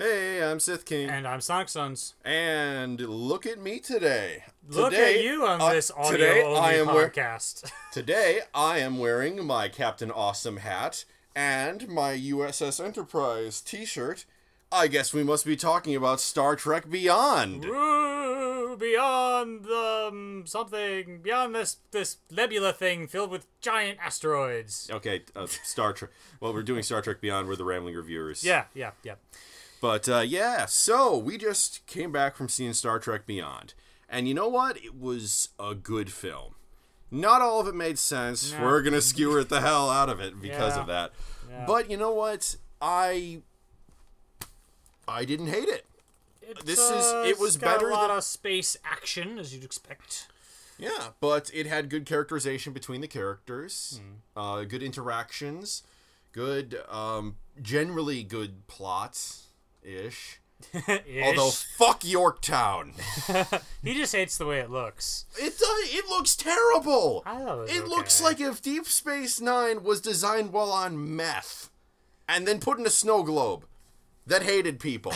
Hey, I'm Sith King. And I'm Sonic Sons. And look at me today. Look at you on this audio-only podcast. Today, I am wearing my Captain Awesome hat and my USS Enterprise t-shirt. I guess we must be talking about Star Trek Beyond. Woo! Beyond the something. Beyond this nebula thing filled with giant asteroids. Okay, Star Trek. Well, we're doing Star Trek Beyond. We're the Rambling Reviewers. Yeah. But, so we just came back from seeing Star Trek Beyond. And you know what? It was a good film. Not all of it made sense. No. We're going to skewer it the hell out of it because of that. Yeah. But you know what? I didn't hate it. It was better than a lot of space action, as you'd expect. Yeah, but it had good characterization between the characters, good interactions, good, generally good plots-ish. Although, fuck Yorktown. He just hates the way it looks. It looks terrible. I thought it looks like if Deep Space Nine was designed while on meth, and then put in a snow globe that hated people.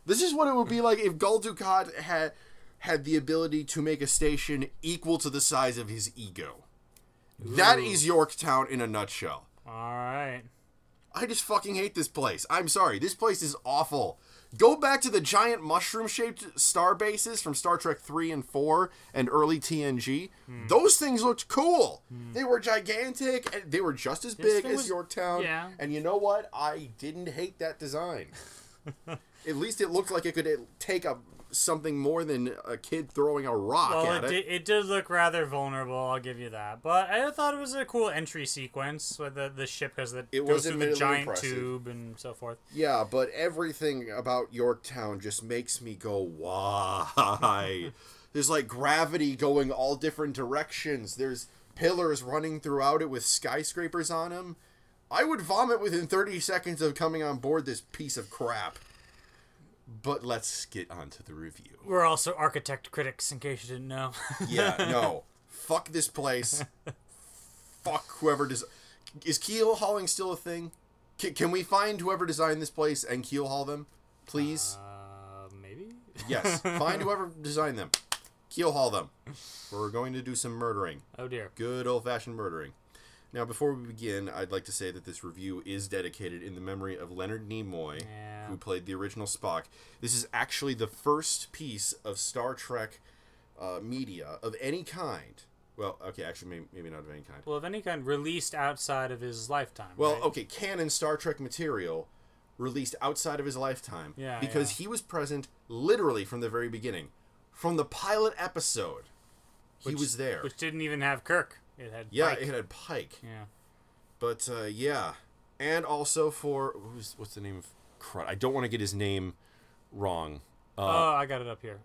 This is what it would be like if Gul Dukat had the ability to make a station equal to the size of his ego. Ooh. That is Yorktown in a nutshell. Alright. I just fucking hate this place. I'm sorry. This place is awful. Go back to the giant mushroom-shaped star bases from Star Trek 3 and 4 and early TNG. Those things looked cool. They were gigantic, and they were just as big as Yorktown. Yeah. And you know what? I didn't hate that design. At least it looked like it could take something more than a kid throwing a rock at it. It did look rather vulnerable, I'll give you that. But I thought it was a cool entry sequence with the ship because it goes through the giant tube and so forth. Yeah, but everything about Yorktown just makes me go, why? There's like gravity going all different directions. There's pillars running throughout it with skyscrapers on them. I would vomit within 30 seconds of coming on board this piece of crap. But let's get on to the review. We're also architect critics, in case you didn't know. Yeah, no. Fuck this place. Fuck whoever Is keel hauling still a thing? Can we find whoever designed this place and keel haul them? Please? Maybe? Yes. Find whoever designed them. Keel haul them. We're going to do some murdering. Oh, dear. Good old-fashioned murdering. Now, before we begin, I'd like to say that this review is dedicated in the memory of Leonard Nimoy, who played the original Spock. This is actually the first piece of Star Trek media of any kind. Well, okay, actually, maybe not of any kind. Well, of any kind, released outside of his lifetime. Well, right? Okay, canon Star Trek material released outside of his lifetime. Yeah, because he was present literally from the very beginning. From the pilot episode, he was there. Which didn't even have Kirk. It had Pike. It had Pike. Yeah. But, And also for... What's the name of... Crud. I don't want to get his name wrong. I got it up here.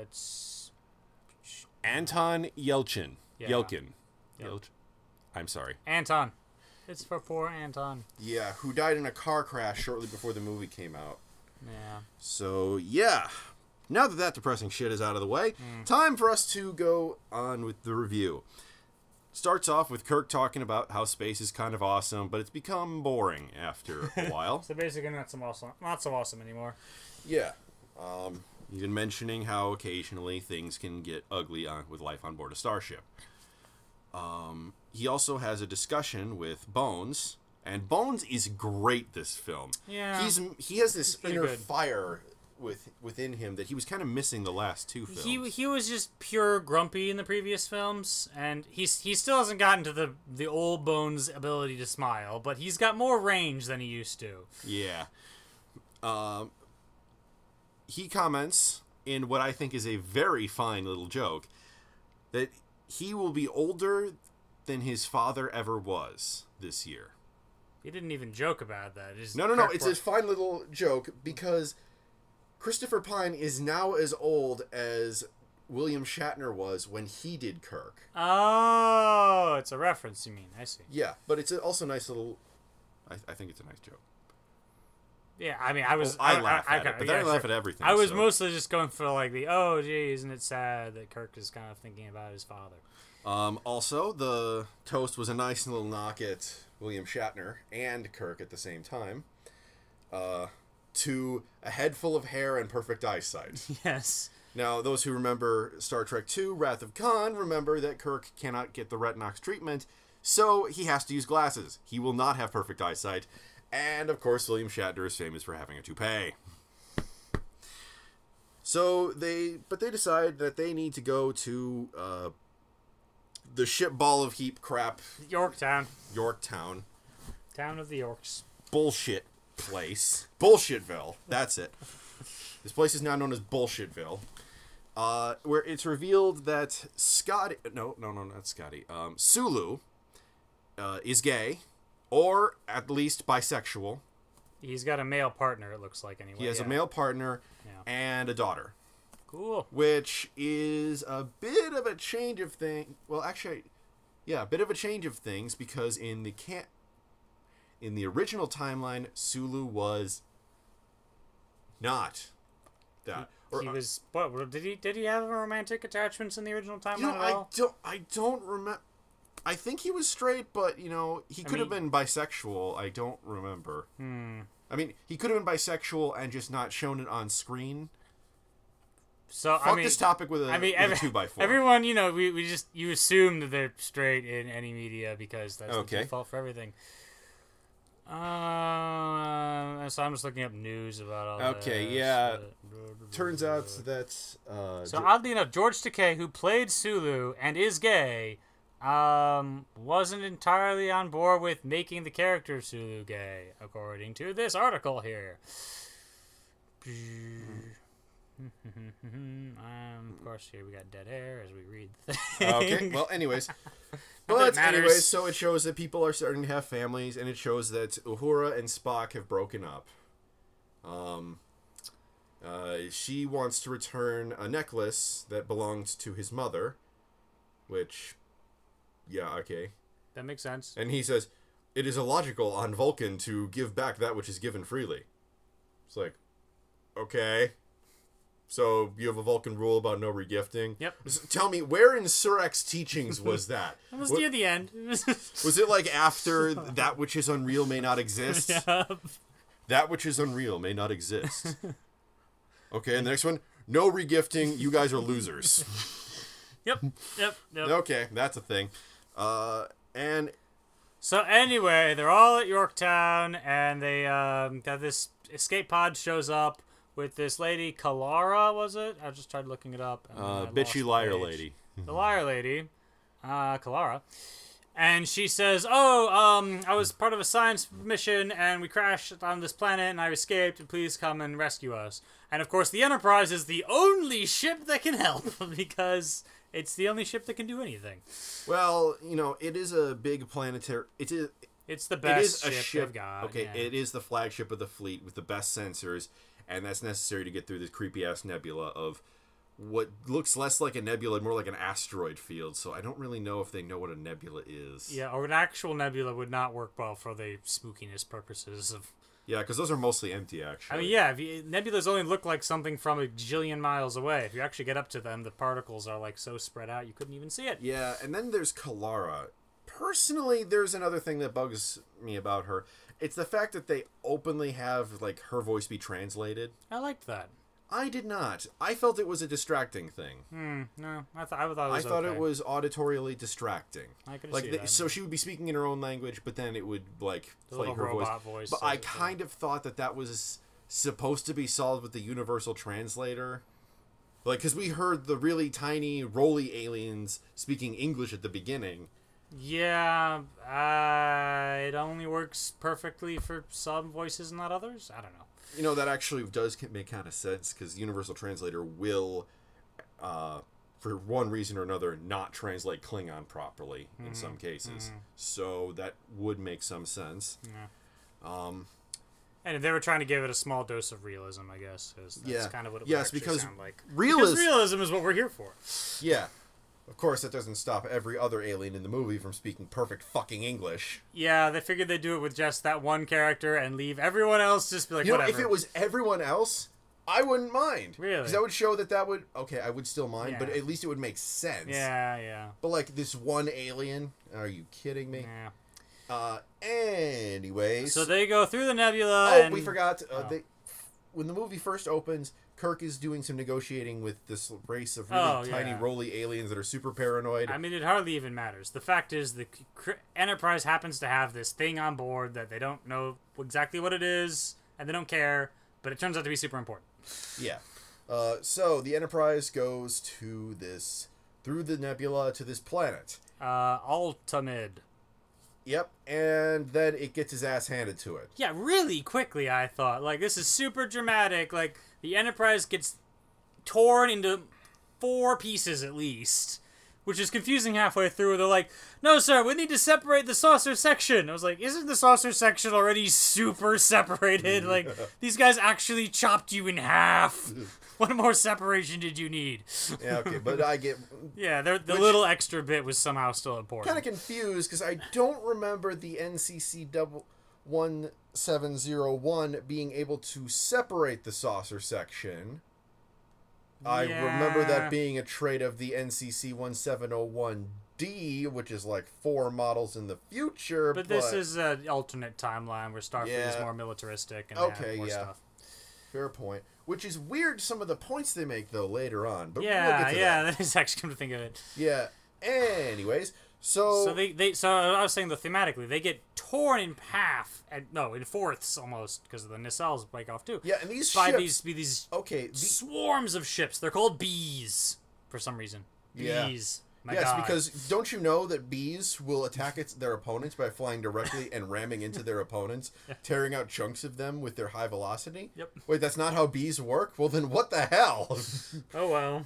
It's... Anton Yelchin. Yeah. Yelkin. I'm sorry. Anton. It's for poor Anton. Yeah, who died in a car crash shortly before the movie came out. Yeah. So, yeah. Now that depressing shit is out of the way, time for us to go on with the review. Starts off with Kirk talking about how space is kind of awesome, but it's become boring after a while. So basically not so awesome anymore. Yeah. Even mentioning how occasionally things can get ugly with life on board a starship. He also has a discussion with Bones, and Bones is great this film. Yeah. He has this inner fire within him that he was kind of missing the last two films. He was just pure grumpy in the previous films, and he still hasn't gotten to the old Bones ability to smile, but he's got more range than he used to. Yeah. He comments in what I think is a very fine little joke that he will be older than his father ever was this year. He didn't even joke about that. No. It's a fine little joke because Christopher Pine is now as old as William Shatner was when he did Kirk. Oh, it's a reference, you mean. I see. Yeah, but it's also a nice little... I think it's a nice joke. Yeah, I mean, I was... I laugh at it, but then I laugh at everything. I was mostly just going for, like, oh, gee, isn't it sad that Kirk is kind of thinking about his father? Also, the toast was a nice little knock at William Shatner and Kirk at the same time. To a head full of hair and perfect eyesight. Yes. Now, those who remember Star Trek II, Wrath of Khan, remember that Kirk cannot get the Retinox treatment, so he has to use glasses. He will not have perfect eyesight. And, of course, William Shatner is famous for having a toupee. So, they decide that they need to go to, the ship ball of heap crap. Yorktown. Yorktown. Town of the Yorks. Bullshit place. Bullshitville. That's it. This place is now known as Bullshitville. Where it's revealed that Scotty... No, not Scotty. Sulu is gay, or at least bisexual. He's got a male partner, it looks like, anyway. He has a male partner and a daughter. Cool. Which is a bit of a change of thing. Well, actually, yeah, a bit of a change of things, because in the original timeline, Sulu was not that. He was what? Did he have romantic attachments in the original timeline at all? I don't remember. I think he was straight, but he could have been bisexual. I don't remember. I mean, he could have been bisexual and just not shown it on screen. So Fuck this topic with a 2x4. Everyone, you assume that they're straight in any media because that's the default for everything. So I'm just looking up news about all that. Okay, yeah. Turns out that... so oddly enough, George Takei, who played Sulu and is gay, wasn't entirely on board with making the character Sulu gay, according to this article here. Of course, here we got dead air as we read the thing. Okay, well, anyways... But anyways, so it shows that people are starting to have families, and it shows that Uhura and Spock have broken up. She wants to return a necklace that belonged to his mother, which, yeah, okay. That makes sense. And he says, it is illogical on Vulcan to give back that which is given freely. It's like, okay. So, you have a Vulcan rule about no regifting? Yep. Tell me, where in Surak's teachings was that? It was near the end. Was it like after that which is unreal may not exist? Yep. That which is unreal may not exist. Okay, and the next one, no regifting, you guys are losers. Yep. Okay, that's a thing. And... So anyway, they're all at Yorktown, and they got this escape pod shows up with this lady, Kalara, was it? I just tried looking it up. Bitchy liar lady. The liar lady, Kalara. And she says, I was part of a science mission, and we crashed on this planet, and I escaped, and please come and rescue us. And of course, the Enterprise is the only ship that can help, because it's the only ship that can do anything. Well, it is a big planetary... It's the best ship they've got. Okay, yeah. It is the flagship of the fleet with the best sensors, and that's necessary to get through this creepy-ass nebula of what looks less like a nebula, more like an asteroid field, so I don't really know if they know what a nebula is. Yeah, or an actual nebula would not work well for the spookiness purposes of... Yeah, because those are mostly empty, actually. I mean, yeah, nebulas only look like something from a jillion miles away. If you actually get up to them, the particles are, so spread out, you couldn't even see it. Yeah, and then there's Kalara. Personally, there's another thing that bugs me about her. It's the fact that they openly have, her voice be translated. I liked that. I did not. I felt it was a distracting thing. No, I thought it was I thought it was auditorially distracting. I could see that. So she would be speaking in her own language, but then it would, play her voice. But I kind of thought that was supposed to be solved with the universal translator. Because we heard the really tiny, roly aliens speaking English at the beginning. Yeah, it only works perfectly for some voices and not others? I don't know. That actually does make kind of sense, because Universal Translator will, for one reason or another, not translate Klingon properly in some cases. So that would make some sense. Yeah. And they were trying to give it a small dose of realism, I guess. That's kind of what it would actually sound like. Because realism is what we're here for. Yeah. Of course, that doesn't stop every other alien in the movie from speaking perfect fucking English. Yeah, they figured they'd do it with just that one character and leave everyone else just be like, whatever. If it was everyone else, I wouldn't mind. Really? Because that would show that would... Okay, I would still mind, Yeah. but at least it would make sense. Yeah. But, like, this one alien... Are you kidding me? Yeah. Anyways... So they go through the nebula Oh, and... we forgot. When the movie first opens, Kirk is doing some negotiating with this race of really tiny, roly aliens that are super paranoid. I mean, it hardly even matters. The fact is, the Enterprise happens to have this thing on board that they don't know exactly what it is, and they don't care, but it turns out to be super important. Yeah. So the Enterprise goes through the nebula to this planet. Altamid. Yep, and then it gets his ass handed to it. Yeah, really quickly, I thought. Like, this is super dramatic. Like, the Enterprise gets torn into 4 pieces at least, which is confusing halfway through. They're like, no, sir, we need to separate the saucer section. I was like, isn't the saucer section already super separated? Like, these guys actually chopped you in half. What more separation did you need? Yeah, okay, but I get... Yeah, the little extra bit was somehow still important. Kind of confused, because I don't remember the NCC 1701 being able to separate the saucer section. I remember that being a trait of the NCC 1701D, which is like 4 models in the future. But this is an alternate timeline where Starfleet is more militaristic and they have more stuff. Fair point. Which is weird, some of the points they make, though, later on. But we'll yeah, get to that. that is actually come to think of it. Yeah. Anyways, so So I was saying, thematically, they get torn in half, in fourths almost, because the nacelles break off too. Yeah, and these by ships... these swarms of ships. They're called bees, for some reason. Bees. My God. Because don't you know that bees will attack their opponents by flying directly and ramming into their opponents, tearing out chunks of them with their high velocity? Yep. Wait, that's not how bees work? Well, then what the hell? Oh, well.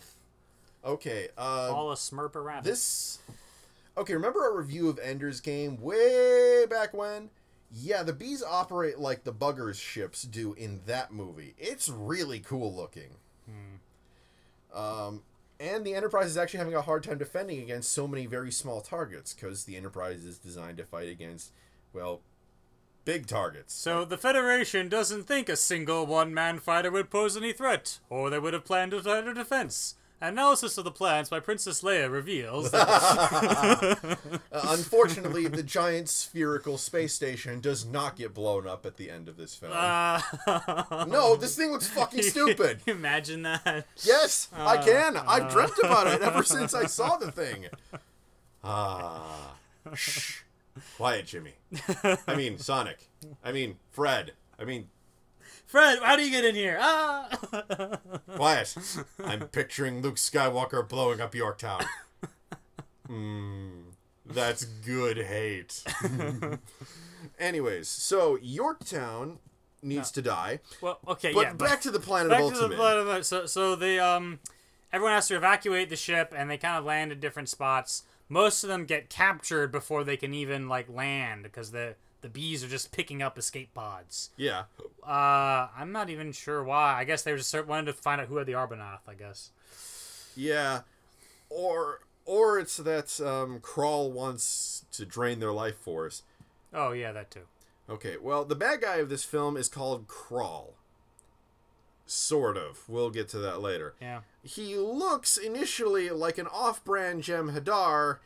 Okay. All a smurp around. Okay, remember our review of Ender's Game way back when? Yeah, the bees operate like the Buggers ships do in that movie. It's really cool looking. And the Enterprise is actually having a hard time defending against so many very small targets, because the Enterprise is designed to fight against, well, big targets. So the Federation doesn't think a single one-man fighter would pose any threat, or they would have planned a fighter defense. Analysis of the plans by Princess Leia reveals that... Unfortunately, the giant spherical space station does not get blown up at the end of this film. No, this thing looks fucking stupid. Can you imagine that? Yes, I can. I've dreamt about it ever since I saw the thing. Shh. Quiet, Jimmy. I mean, Sonic. I mean, Fred. Fred, how do you get in here? Quiet. I'm picturing Luke Skywalker blowing up Yorktown. That's good hate. Anyways, so Yorktown needs to die. Well, okay, but back to the planet of Ultimate. So they everyone has to evacuate the ship, and they kind of land at different spots. Most of them get captured before they can even land, because the bees are just picking up escape pods. Yeah. I'm not even sure why. I guess they just wanted to find out who had the Arbanath, I guess. Yeah. Or it's that Krall wants to drain their life force. Oh, yeah, that too. Okay, well, the bad guy of this film is called Krall. Sort of. We'll get to that later. Yeah. He looks initially like an off-brand Jem'Hadar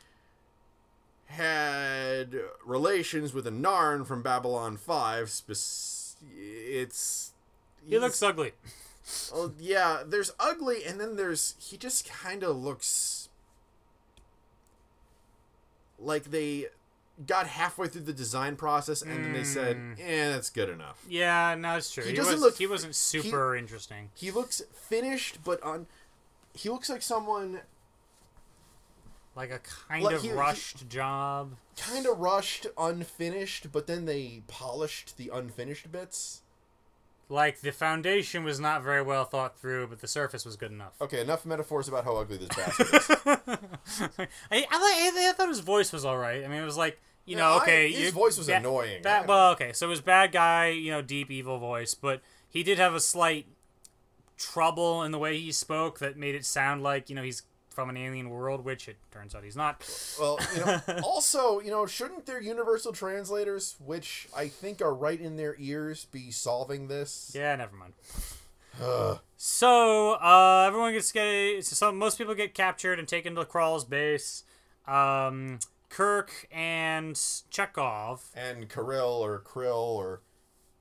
had relations with a Narn from Babylon 5. He looks ugly. Oh, yeah, there's ugly, and then he just kind of looks like they got halfway through the design process, and then they said, that's good enough. Yeah, no, it's true. He wasn't super interesting. He looks finished, but he looks like someone... Like a kind of rushed job. Kind of rushed, unfinished, but then they polished the unfinished bits. Like, the foundation was not very well thought through, but the surface was good enough. Okay, enough metaphors about how ugly this bastard is. I thought his voice was alright. I mean, it was like, his voice was annoying. So it was bad guy, deep, evil voice, but he did have a slight trouble in the way he spoke that made it sound like, he's from an alien world, which it turns out he's not. Well, also, shouldn't their universal translators, which I think are right in their ears, be solving this? Yeah, never mind. So everyone most people get captured and taken to Krall's base. Kirk and Chekhov. And Krill or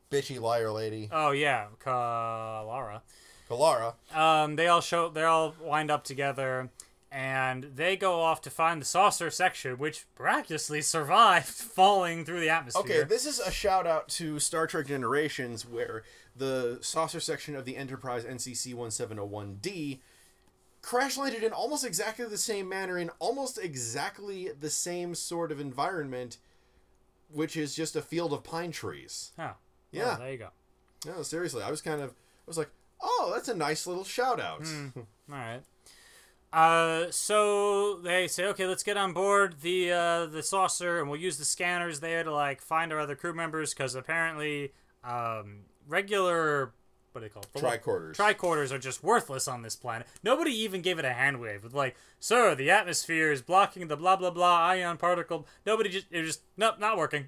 bitchy liar lady. Oh yeah, Kalara. Kalara. They all wind up together, and they go off to find the saucer section, which miraculously survived falling through the atmosphere. Okay, this is a shout out to Star Trek Generations, where the saucer section of the Enterprise NCC 1701D crash landed in almost exactly the same manner in almost exactly the same sort of environment, which is just a field of pine trees. Oh, yeah. Well, there you go. No, seriously, I was like, oh, that's a nice little shout out. All right. So they say, okay, let's get on board the saucer, and we'll use the scanners there to like find our other crew members, because apparently, regular, what do they call it? Tricorders are just worthless on this planet. Nobody even gave it a hand wave with like, sir, the atmosphere is blocking the blah blah blah ion particle. It was just nope, not working.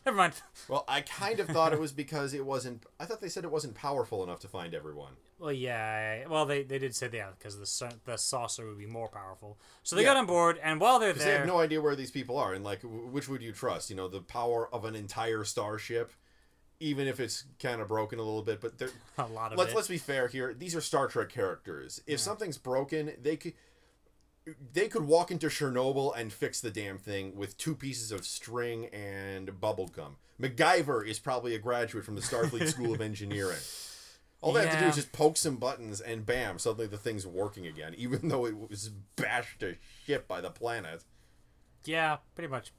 Never mind. Well, I kind of thought it was because I thought they said it wasn't powerful enough to find everyone. Well, yeah. Well, they did say that because the saucer would be more powerful. So they got on board, and while they're there, they have no idea where these people are, and like, which would you trust? You know, the power of an entire starship, even if it's kind of broken a little bit. But a lot of let's be fair here. These are Star Trek characters. If something's broken, they could walk into Chernobyl and fix the damn thing with 2 pieces of string and bubble gum. MacGyver is probably a graduate from the Starfleet School of Engineering. All they have to do is just poke some buttons and bam, suddenly the thing's working again, even though it was bashed to shit by the planet. Yeah, pretty much.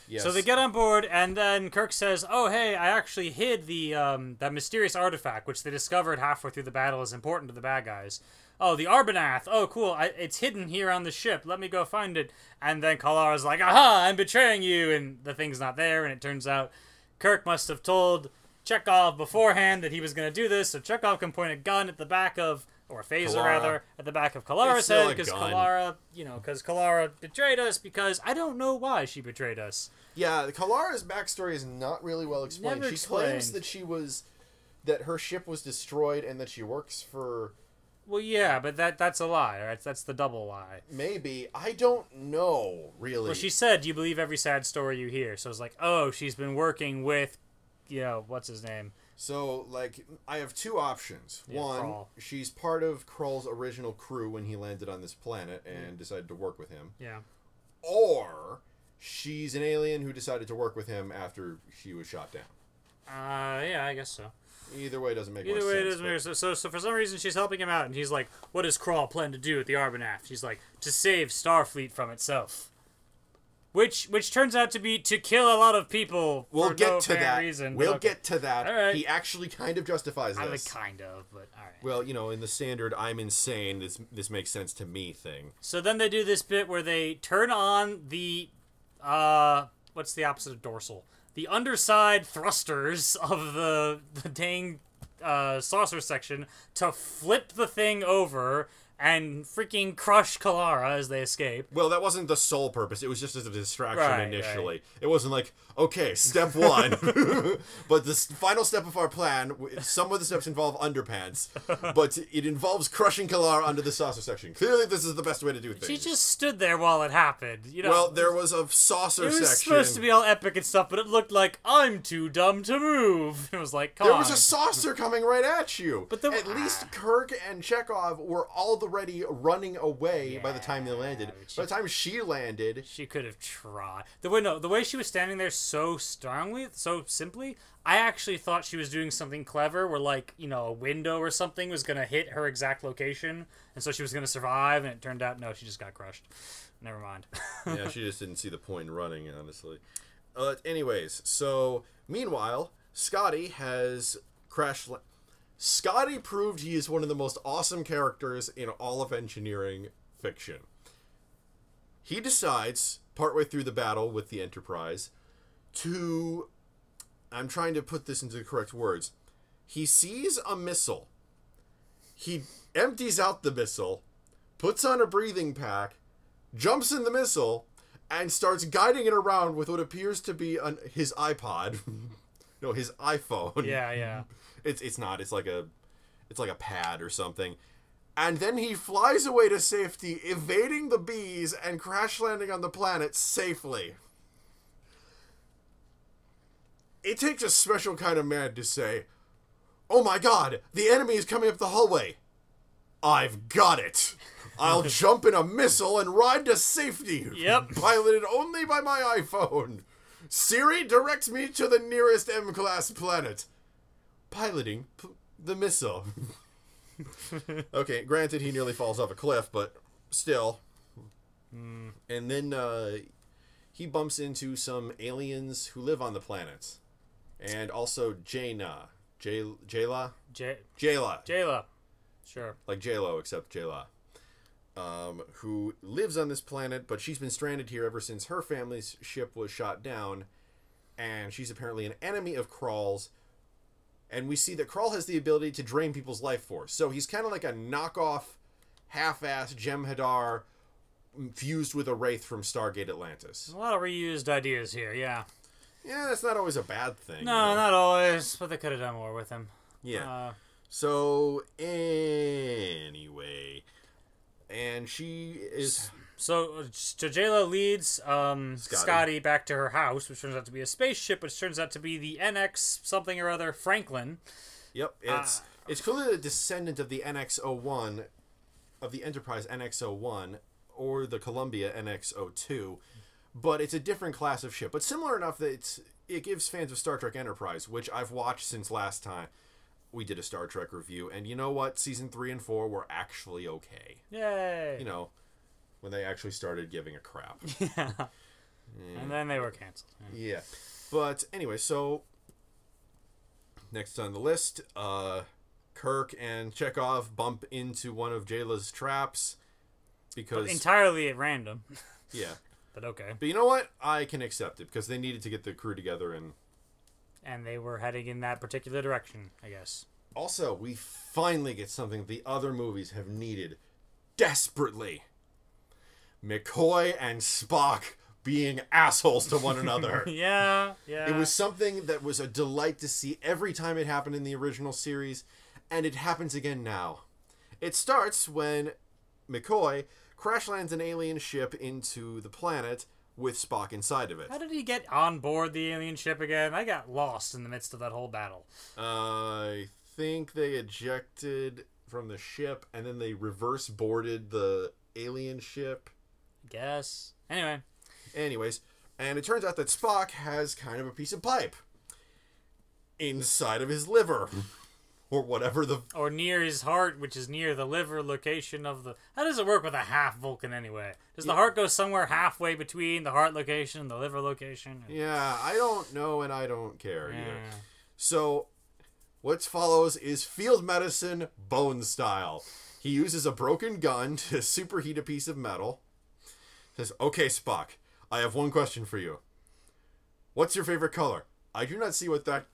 Yes. So they get on board, and then Kirk says, oh, hey, I actually hid that mysterious artifact, which they discovered halfway through the battle is important to the bad guys. Oh, the Arbanath. Oh, cool. It's hidden here on the ship. Let me go find it. And then Kalara's like, aha, I'm betraying you. And the thing's not there. And it turns out Kirk must have told Chekhov beforehand that he was going to do this. So Chekhov can point a gun at the back of, or a phaser rather, at the back of Kalara's head. Because Kalara betrayed us, because I don't know why she betrayed us. Yeah, Kalara's backstory is not really well explained. Never She explained. claims that her ship was destroyed and that she works for... Well, yeah, but that's a lie, right? That's the double lie. Maybe. I don't know, really. Well, she said, you believe every sad story you hear. So it's like, oh, she's been working with, what's his name? So, like, I have 2 options. Yeah, One, Krall. she's part of Krull's original crew when he landed on this planet and decided to work with him. Yeah. Or she's an alien who decided to work with him after she was shot down. Yeah, I guess so. Either way doesn't make much Either way, sense. it doesn't make sense. So for some reason, she's helping him out, and he's like, what does Krall plan to do with the Arbanath? She's like, to save Starfleet from itself. Which turns out to be to kill a lot of people We'll for get no to apparent that. reason. We'll Okay. get to that. All right. He actually kind of justifies I mean, this. kind of, but all right. Well, in the standard "I'm insane, this makes sense to me" thing. So then they do this bit where they turn on the, what's the opposite of dorsal? The underside thrusters of the dang saucer section to flip the thing over and freaking crush Kalara as they escape. Well, that wasn't the sole purpose. It was just as a distraction Right, initially. right. It wasn't like, okay, step 1. But the final step of our plan, some of the steps involve underpants, but it involves crushing Kalara under the saucer section. Clearly, this is the best way to do things. She just stood there while it happened. Well, there was a saucer it was section. supposed to be all epic and stuff, but it looked like, I'm too dumb to move. It was like, come There on. was a saucer coming right at you. But at least Kirk and Chekhov were already running away by the time they landed. By the time she landed, she could have tried. The way she was standing there so simply, I actually thought she was doing something clever where, like, a window or something was going to hit her exact location, and so she was going to survive, and it turned out, no, she just got crushed. Never mind. Yeah, she just didn't see the point in running, honestly. Anyways, so, meanwhile, Scotty has crashed... Scotty proved he is one of the most awesome characters in all of engineering fiction. He decides, partway through the battle with the Enterprise, to... I'm trying to put this into the correct words. He sees a missile. He empties out the missile, puts on a breathing pack, jumps in the missile, and starts guiding it around with what appears to be his iPod. No, his iPhone. Yeah. It's not. It's like It's like a pad or something. And then he flies away to safety, evading the bees and crash landing on the planet safely. It takes a special kind of man to say, "Oh my god, the enemy is coming up the hallway. I've got it. I'll jump in a missile and ride to safety." Yep. Piloted only by my iPhone. Siri, direct me to the nearest M-class planet. Piloting the missile. Okay, granted, he nearly falls off a cliff, but still. And then he bumps into some aliens who live on the planet. And also Jayla. Jayla. Sure. Like J-Lo, except Jayla. Who lives on this planet, but she's been stranded here ever since her family's ship was shot down. And she's apparently an enemy of Krall's. And we see that Krall has the ability to drain people's life force. So he's kind of like a knockoff, half-assed Jem'Hadar fused with a Wraith from Stargate Atlantis. A lot of reused ideas here, yeah. Yeah, that's not always a bad thing. No, not always, but they could have done more with him. Yeah. So, anyway. And she is... So Jayla leads Scotty back to her house, which turns out to be a spaceship, which turns out to be the NX something or other Franklin. Yep, it's clearly the descendant of the NX-01, of the Enterprise NX-01, or the Columbia NX-02, but it's a different class of ship. But similar enough that it gives fans of Star Trek Enterprise, which I've watched since last time we did a Star Trek review, and you know what? Season 3 and 4 were actually okay. Yay! You know, when they actually started giving a crap. Yeah. And then they were canceled. Yeah. But anyway, so next on the list, Kirk and Chekhov bump into one of Jayla's traps because... But entirely at random. Yeah. But okay. But you know what? I can accept it because they needed to get the crew together and... And they were heading in that particular direction, I guess. Also, we finally get something the other movies have needed desperately. McCoy and Spock being assholes to one another. Yeah. It was something that was a delight to see every time it happened in the original series, and it happens again now. It starts when McCoy crash lands an alien ship into the planet with Spock inside of it. How did he get on board the alien ship again? I got lost in the midst of that whole battle. I think they ejected from the ship, and then they reverse boarded the alien ship. Guess. Anyways, and it turns out that Spock has kind of a piece of pipe inside of his liver. Or whatever the... Or near his heart, which is near the liver location of the... How does it work with a half Vulcan anyway? Does the heart go somewhere halfway between the heart location and the liver location? Yeah, I don't know and I don't care either. So, what follows is field medicine Bone style. He uses a broken gun to superheat a piece of metal. Says, "Okay, Spock, I have one question for you. What's your favorite color? I do not see what that..."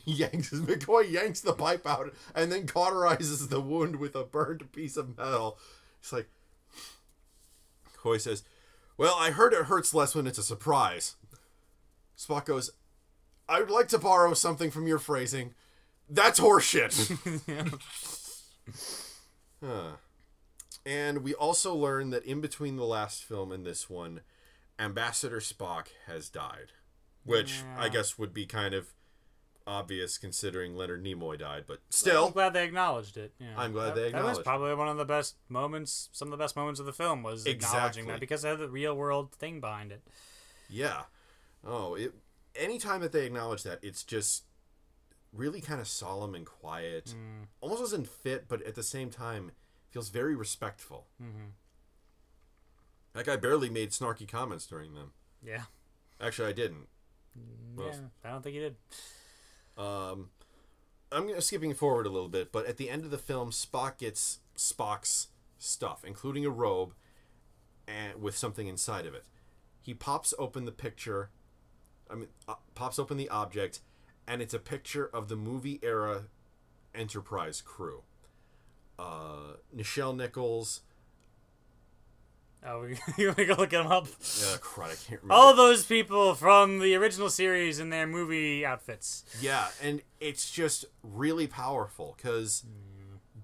McCoy yanks the pipe out and then cauterizes the wound with a burned piece of metal. It's like... McCoy says, "Well, I heard it hurts less when it's a surprise." Spock goes, "I would like to borrow something from your phrasing. That's horseshit." And we also learn that in between the last film and this one, Ambassador Spock has died. Which I guess would be kind of obvious considering Leonard Nimoy died, but still. I'm glad they acknowledged it. Yeah. I'm glad they acknowledged it. That was probably one of the best moments, some of the best moments of the film was acknowledging that because it had the real world thing behind it. Yeah. Anytime that they acknowledge that, it's just really kind of solemn and quiet. Almost doesn't fit, but at the same time feels very respectful. That guy barely made snarky comments during them. Yeah. Actually, I didn't. Yeah, I don't think you did. I'm skipping forward a little bit, but at the end of the film, Spock gets Spock's stuff, including a robe, and with something inside of it. He pops open the picture. Pops open the object, and it's a picture of the movie era Enterprise crew. Nichelle Nichols, Oh, you want to go look them up? Crud, I can't remember. All those people from the original series in their movie outfits. Yeah, and it's just really powerful, because,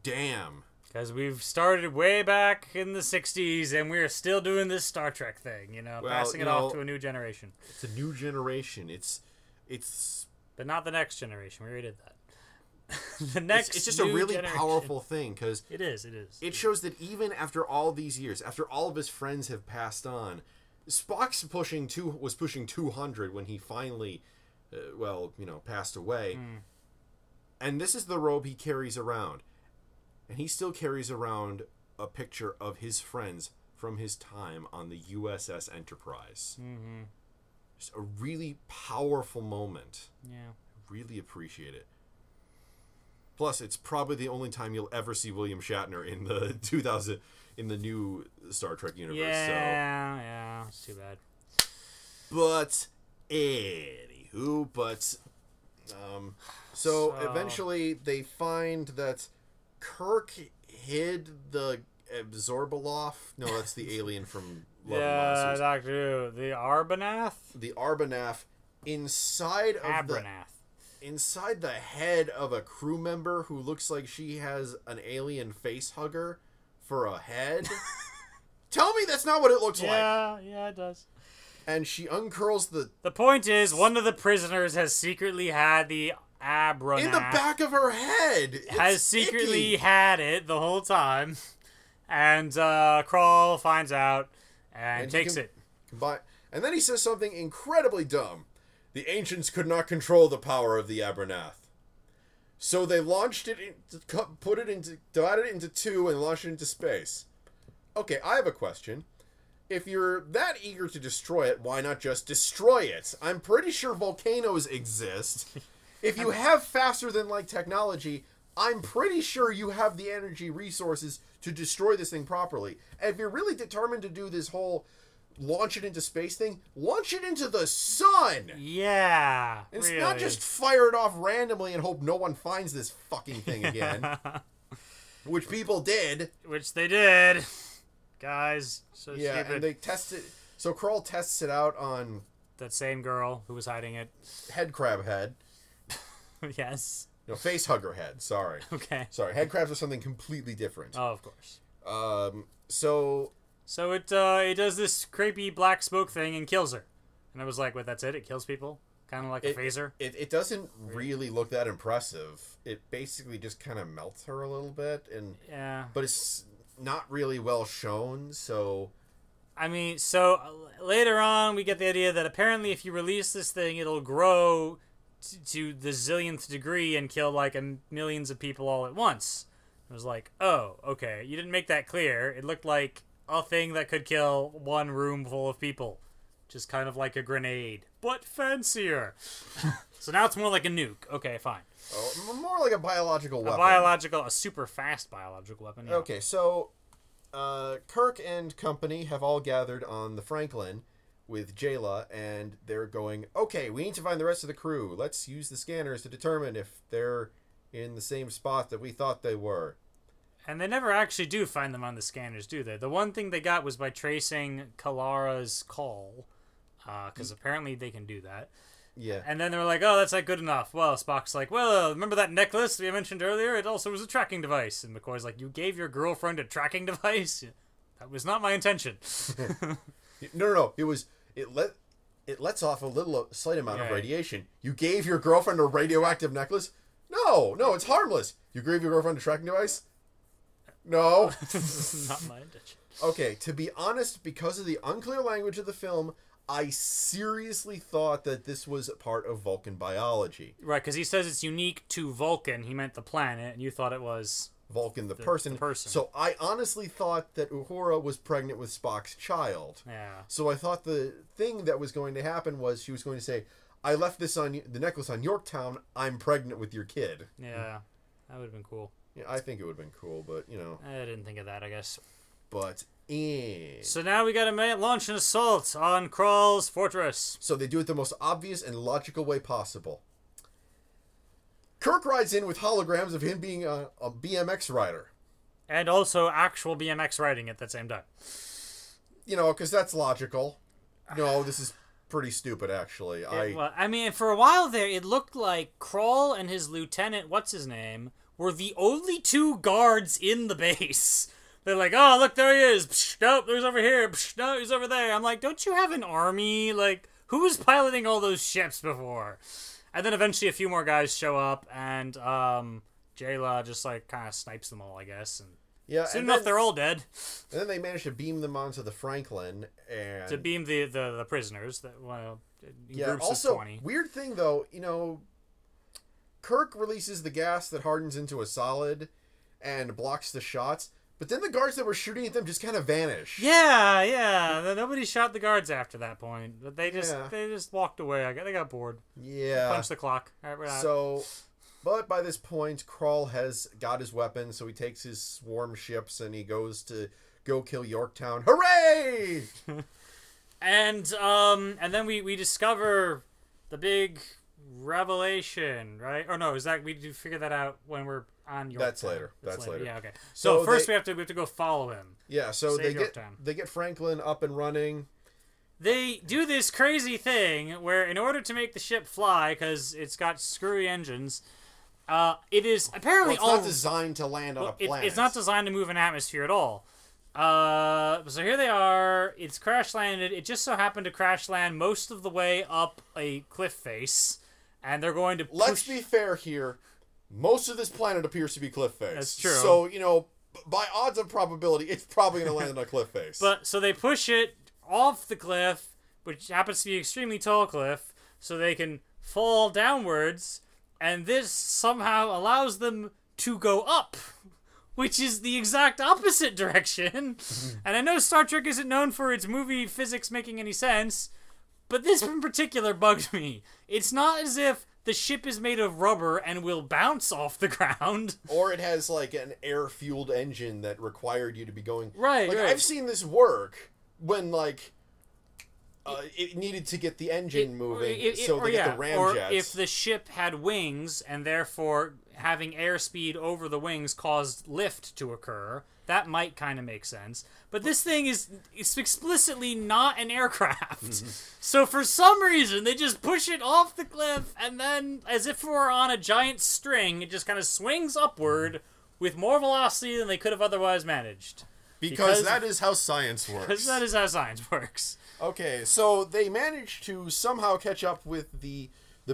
damn. Because we've started way back in the 60s, and we're still doing this Star Trek thing, passing it off to a new generation. It's a new generation. It's But not the next generation. We already did that. The next it's just a really powerful thing, because it is. It shows that even after all these years, after all of his friends have passed on, Spock's was pushing 200 when he finally, passed away. And this is the robe he carries around. And he still carries around a picture of his friends from his time on the USS Enterprise. Mm-hmm. Just a really powerful moment. Yeah. Really appreciate it. Plus, it's probably the only time you'll ever see William Shatner in the new Star Trek universe. Yeah, it's too bad. But anywho, so eventually they find that Kirk hid the Absorbaloff. No, that's the alien from Love and Monsters. Doctor Who. The Arbanath? The Arbanath inside of inside the head of a crew member who looks like she has an alien face hugger for a head. Tell me that's not what it looks like. Yeah, it does. And she uncurls the... The point is, one of the prisoners has secretly had the Abranath. In the back of her head. Has secretly had it the whole time. And Krall finds out and takes it. And then he says something incredibly dumb. The ancients could not control the power of the Abranath. So they launched it, divided it into two and launched it into space. Okay, I have a question. If you're that eager to destroy it, why not just destroy it? I'm pretty sure volcanoes exist. If you have faster than light technology, I'm pretty sure you have the energy resources to destroy this thing properly. And if you're really determined to do this whole launch it into space thing, launch it into the sun. Yeah. It's really. not just fire it off randomly and hope no one finds this fucking thing again. Which people did. Which they did. Guys, so yeah, stupid. And they tested. So Krall tests it out on that same girl who was hiding it. Head crab head. Yes. No, face hugger head. Sorry. Okay. Sorry, head crabs are something completely different. Oh, of course. So it does this creepy black smoke thing and kills her, and I was like, "Wait, that's it? It kills people? Kind of like a phaser?" It doesn't really look that impressive. It basically just kind of melts her a little bit, but it's not really well shown. So, I mean, later on we get the idea that apparently if you release this thing, it'll grow to the zillionth degree and kill like millions of people all at once. I was like, oh, okay. You didn't make that clear. It looked like a thing that could kill one room full of people. Just kind of like a grenade, but fancier. So now it's more like a nuke. Okay, fine. Oh, more like a biological weapon. A super fast biological weapon. Yeah. Okay, so Kirk and company have all gathered on the Franklin with Jayla, and they're going, okay, we need to find the rest of the crew. Let's use the scanners to determine if they're in the same spot that we thought they were. And they never actually do find them on the scanners, do they? The one thing they got was by tracing Kalara's call, because apparently they can do that. Yeah. And then they were like, oh, that's not good enough. Well, Spock's like, well, remember that necklace we mentioned earlier? It also was a tracking device. And McCoy's like, you gave your girlfriend a tracking device? That was not my intention. No. It lets off a slight amount of radiation. You gave your girlfriend a radioactive necklace? No, it's harmless. You gave your girlfriend a tracking device? No. Not my intention. Okay, to be honest, because of the unclear language of the film, I seriously thought that this was part of Vulcan biology. Right, because he says it's unique to Vulcan. He meant the planet, and you thought it was Vulcan, the person. So I honestly thought that Uhura was pregnant with Spock's child. Yeah. So I thought the thing that was going to happen was she was going to say, I left the necklace on Yorktown, I'm pregnant with your kid. Yeah, that would have been cool. Yeah, I think it would have been cool, but, I didn't think of that, I guess. But, So now we gotta launch an assault on Krall's fortress. So they do it the most obvious and logical way possible. Kirk rides in with holograms of him being a BMX rider. And also actual BMX riding at the same time. because that's logical. No, this is pretty stupid, actually. Well, I mean, for a while there, it looked like Kroll and his lieutenant, what's his name, were the only two guards in the base. They're like, oh, look, there he is. Psh, nope, there's over here. Psh, no, he's over there. I'm like, don't you have an army? Like, who was piloting all those ships before? And then eventually a few more guys show up, and Jayla just, like, kind of snipes them all, I guess. And soon enough, they're all dead. And then they manage to beam them onto the Franklin. And to beam the prisoners. That in groups also, of 20. Weird thing, though, Kirk releases the gas that hardens into a solid and blocks the shots. But then the guards that were shooting at them just kind of vanish. Yeah. Nobody shot the guards after that point. But they just walked away. They got bored. Yeah. Punched the clock. All right, we're out. So, but by this point, Kroll has got his weapon, so he takes his swarm ships and he goes to go kill Yorktown. Hooray! and then we discover the big revelation, right? Or no, is that we do figure that out when we're on Yorktown? That's later. Yeah, okay. So first we have to go follow him. Yeah, so they get Franklin up and running. They do this crazy thing where in order to make the ship fly, because it's got screwy engines, it is apparently it's not designed to land on a planet. It's not designed to move in atmosphere at all. So here they are. It's crash landed. It just so happened to crash land most of the way up a cliff face, and they're going to. Let's be fair here. Most of this planet appears to be cliff face. That's true. So by odds of probability, it's probably going to land on a cliff face. But so they push it off the cliff, which happens to be an extremely tall cliff, so they can fall downwards, and this somehow allows them to go up, which is the exact opposite direction. And I know Star Trek isn't known for its movie physics making any sense, but this in particular bugged me. It's not as if the ship is made of rubber and will bounce off the ground. Or it has, like, an air-fueled engine that required you to be going... Right, like, right. I've seen this work when, like... it needed to get the engine moving, so they get the ramjets. Or if the ship had wings, and therefore having airspeed over the wings caused lift to occur, that might kind of make sense. But this thing is explicitly not an aircraft. So for some reason, they just push it off the cliff, and then, as if it were on a giant string, it just kind of swings upward with more velocity than they could have otherwise managed. Because that is how science works. Because that is how science works. Okay, so they managed to somehow catch up with the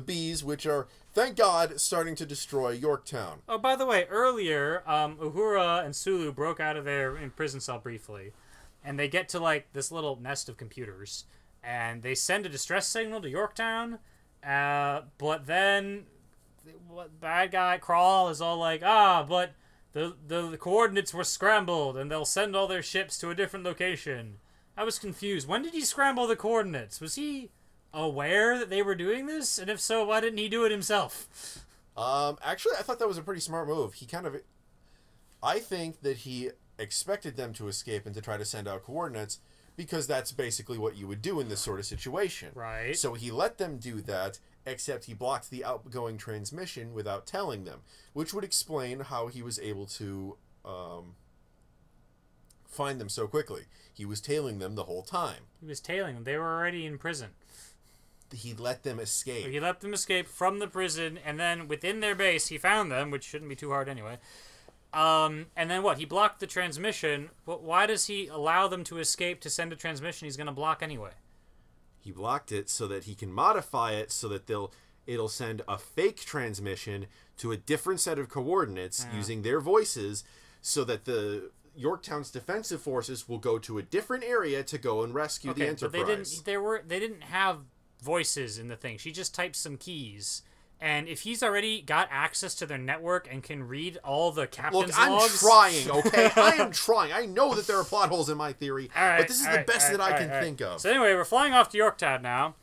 bees, which are, thank God, starting to destroy Yorktown. Oh, by the way, earlier, Uhura and Sulu broke out of their prison cell briefly, and they get to, like, this little nest of computers, and they send a distress signal to Yorktown, but then bad guy Kroll is all like, but the coordinates were scrambled, and they'll send all their ships to a different location. I was confused. When did he scramble the coordinates? Was he aware that they were doing this? And if so, why didn't he do it himself? Actually, I thought that was a pretty smart move. I think that he expected them to escape and to try to send out coordinates, because that's basically what you would do in this sort of situation. Right. So he let them do that, except he blocked the outgoing transmission without telling them, which would explain how he was able to find them so quickly. He was tailing them the whole time. He was tailing them. They were already in prison. He let them escape. He let them escape from the prison, and then within their base, he found them, which shouldn't be too hard anyway. And then what? He blocked the transmission. But why does he allow them to escape to send a transmission he's going to block anyway? He blocked it so that he can modify it so that it'll send a fake transmission to a different set of coordinates using their voices, so that the Yorktown's defensive forces will go to a different area to go and rescue the Enterprise. But they didn't have voices in the thing. She just typed some keys. And if he's already got access to their network and can read all the captain's logs... Look, I'm trying, okay? I am trying. I know that there are plot holes in my theory, but this is the best that I can think of. So anyway, we're flying off to Yorktown now,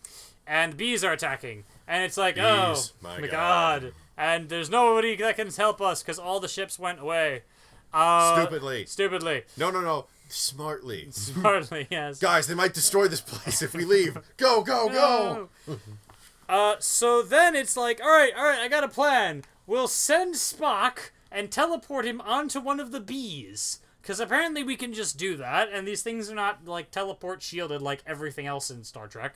and the bees are attacking. And it's like, oh my god. And there's nobody that can help us because all the ships went away. Stupidly. No. Smartly, yes. Guys, they might destroy this place if we leave. Go! So then it's like, all right, I got a plan. We'll send Spock and teleport him onto one of the bees. because apparently we can just do that, and these things are not, like, teleport shielded like everything else in Star Trek.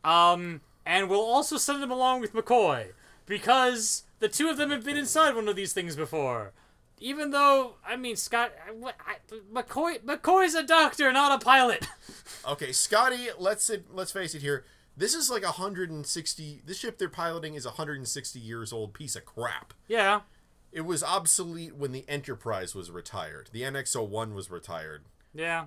And we'll also send them along with McCoy, because the two of them have been inside one of these things before. Even though, I mean, McCoy's a doctor, not a pilot. Okay, Scotty, let's face it here. This is like 160... This ship they're piloting is a 160 years old piece of crap. Yeah. It was obsolete when the Enterprise was retired. The NX-01 was retired. Yeah.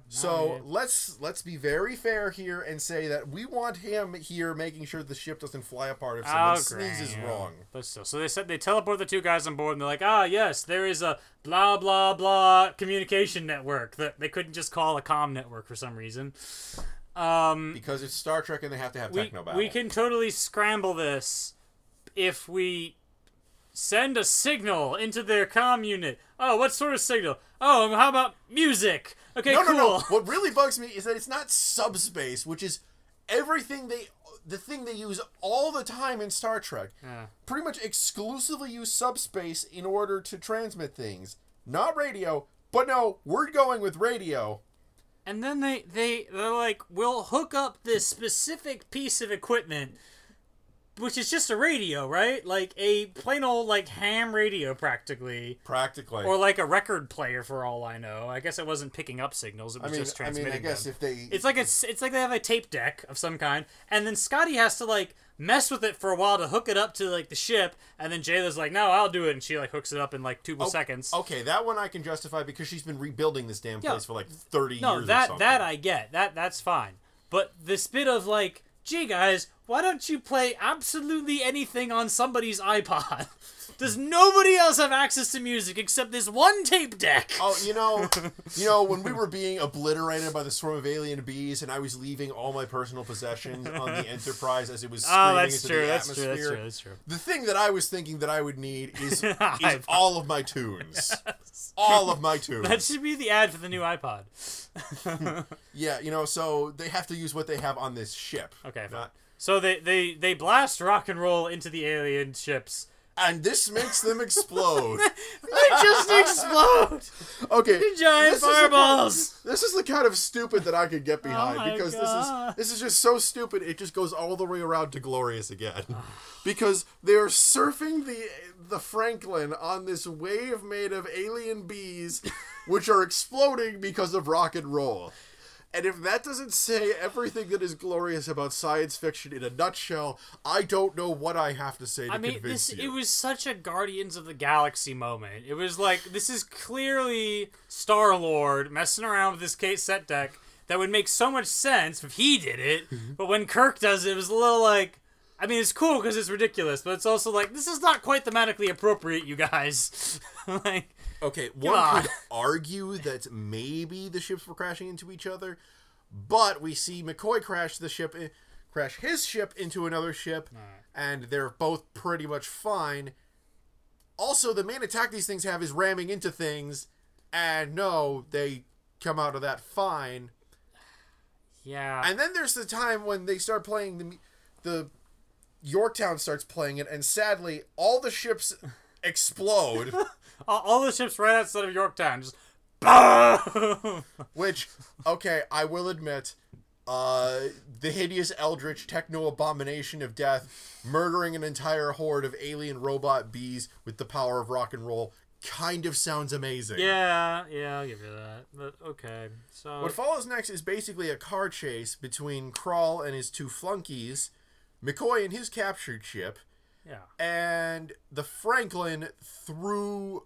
So let's be very fair here and say that we want him here making sure the ship doesn't fly apart if someone sneezes wrong. But still, so they said they teleport the two guys on board, and they're like, yes, there is a blah blah blah communication network that they couldn't just call a comm network for some reason. Because it's Star Trek and they have to have techno battle. We can totally scramble this if we send a signal into their comm unit. Oh, what sort of signal? Oh, how about music? Okay, cool. No. What really bugs me is that it's not subspace, which is the thing they use all the time in Star Trek. Yeah. Pretty much exclusively use subspace in order to transmit things. Not radio, but no, we're going with radio. And then they're like, we'll hook up this specific piece of equipment, which is just a radio, right? Like a plain old, like, ham radio, practically. Or like a record player, for all I know. I guess it wasn't picking up signals; it was just transmitting. I guess them. if they, it's like they have a tape deck of some kind, and then Scotty has to, like, mess with it for a while to hook it up to, like, the ship, and then Jayla's like, "No, I'll do it," and she, like, hooks it up in, like, 2 seconds. Okay, that one I can justify because she's been rebuilding this damn place for like 30 years. No, or something. that I get. That's fine. But this bit of, like, gee, guys, why don't you play absolutely anything on somebody's iPod? Does nobody else have access to music except this one tape deck? Oh, you know, when we were being obliterated by the swarm of alien bees, and I was leaving all my personal possessions on the Enterprise as it was screaming into the atmosphere. That's true. The thing that I was thinking that I would need is all of my tunes. Yes. All of my tunes. That should be the ad for the new iPod. Yeah, so they have to use what they have on this ship. Okay, fine. So they blast rock and roll into the alien ships. And this makes them explode. They just explode. Okay, giant fireballs. This is the kind of stupid that I could get behind because this is just so stupid. It just goes all the way around to glorious again, because they're surfing the Franklin on this wave made of alien bees, which are exploding because of rock and roll. And if that doesn't say everything that is glorious about science fiction in a nutshell, I don't know what I have to say to convince you. It was such a Guardians of the Galaxy moment. It was like, this is clearly Star-Lord messing around with this cassette deck that would make so much sense if he did it, but when Kirk does it, it was a little like, I mean, it's cool because it's ridiculous, but it's also like, this is not quite thematically appropriate, you guys. Like... Okay, one could argue that maybe the ships were crashing into each other, but we see McCoy crash his ship into another ship, and they're both pretty much fine. Also, the main attack these things have is ramming into things, and no, they come out of that fine. Yeah. And then there's the time when they start playing the Yorktown starts playing it, and sadly, all the ships explode. All the ships right outside of Yorktown just boom. Which, okay, I will admit, the hideous eldritch techno abomination of death murdering an entire horde of alien robot bees with the power of rock and roll kind of sounds amazing. Yeah, I'll give you that. But okay, so what follows next is basically a car chase between Krall and his two flunkies, McCoy and his captured ship. Yeah. And the Franklin through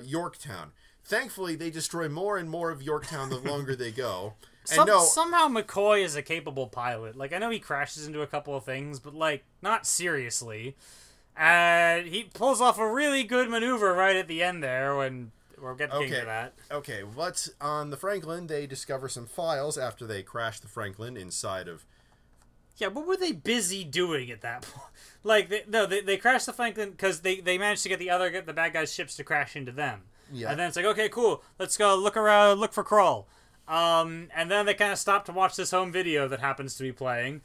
Yorktown. Thankfully, they destroy more and more of Yorktown the longer they go. And somehow McCoy is a capable pilot. Like, I know he crashes into a couple of things, but, like, not seriously. And he pulls off a really good maneuver right at the end there when we're getting to that. Okay, but on the Franklin, they discover some files after they crash the Franklin inside of... Yeah, what were they busy doing at that point? Like, they crashed the Franklin because they managed to get the bad guys' ships to crash into them. Yeah. And then it's like, okay, cool, let's go look around, look for Krall. And then they kind of stop to watch this home video that happens to be playing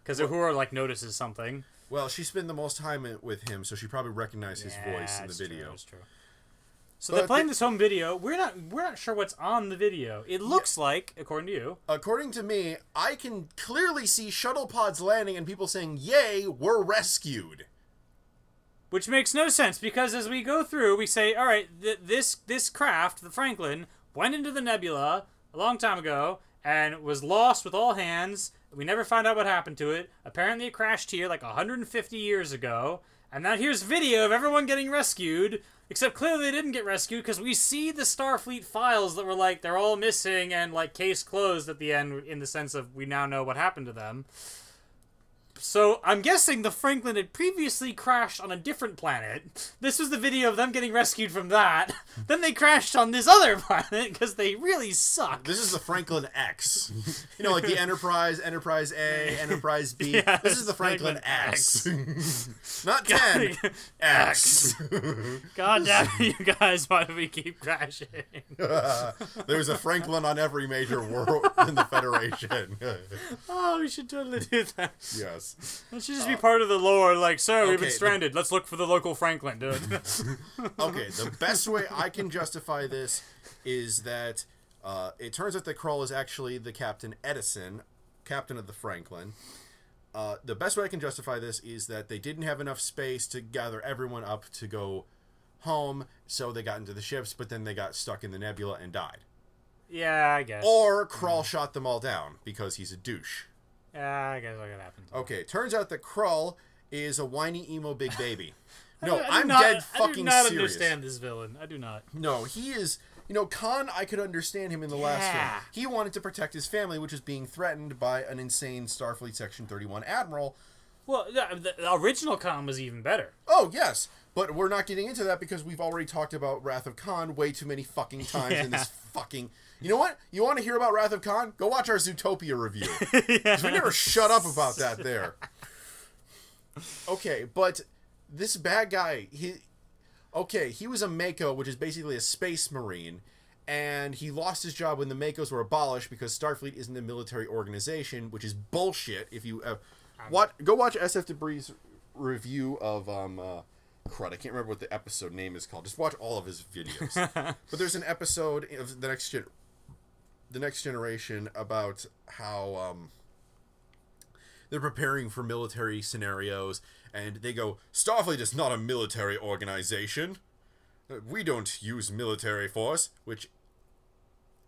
because Uhura, like, notices something. Well, she spent the most time with him, so she probably recognized his voice in the video. True, that's true. So they're playing this home video. We're not sure what's on the video. It looks like, according to you. According to me, I can clearly see shuttle pods landing and people saying, "Yay, we're rescued." Which makes no sense, because as we go through, we say, all right, this craft, the Franklin, went into the nebula a long time ago and was lost with all hands. We never found out what happened to it. Apparently it crashed here like 150 years ago. And now here's video of everyone getting rescued, except clearly they didn't get rescued because we see the Starfleet files that were like, they're all missing and like case closed at the end, in the sense of we now know what happened to them. So I'm guessing the Franklin had previously crashed on a different planet. This was the video of them getting rescued from that. Then they crashed on this other planet because they really suck. This is the Franklin X. You know, like the Enterprise, Enterprise A, Enterprise B. Yes, this is the Franklin X. Not 10. X. God damn it, you guys, why do we keep crashing? There's a Franklin on every major world in the Federation. Oh, we should totally do that. Yes. That should just be part of the lore. Like, sir, we've been Okay, stranded. Let's look for the local Franklin, dude. Okay, the best way I can justify this is that it turns out that Krull is actually the Captain Edison, captain of the Franklin. The best way I can justify this is that they didn't have enough space to gather everyone up to go home, so they got into the ships, but then they got stuck in the nebula and died. Yeah, I guess. Or Krull shot them all down because he's a douche. Yeah, I guess that could happen. Okay, turns out that Krull is a whiny emo big baby. No, I'm dead fucking I do not serious. understand this villain. I do not. No, he is... You know, Khan, I could understand him in the last film. He wanted to protect his family, which was being threatened by an insane Starfleet Section 31 admiral. Well, the original Khan was even better. Oh, yes. But we're not getting into that because we've already talked about Wrath of Khan way too many fucking times in this fucking... You know what? You want to hear about Wrath of Khan? Go watch our Zootopia review. Because we never shut up about that there. Okay, but this bad guy, he was a Mako, which is basically a space marine, and he lost his job when the Makos were abolished because Starfleet isn't a military organization, which is bullshit. If you go watch SF Debris' review of crud, I can't remember what the episode name is called. Just watch all of his videos. But there's an episode of the Next Generation about how they're preparing for military scenarios, and they go, Starfleet is not a military organization. We don't use military force, which,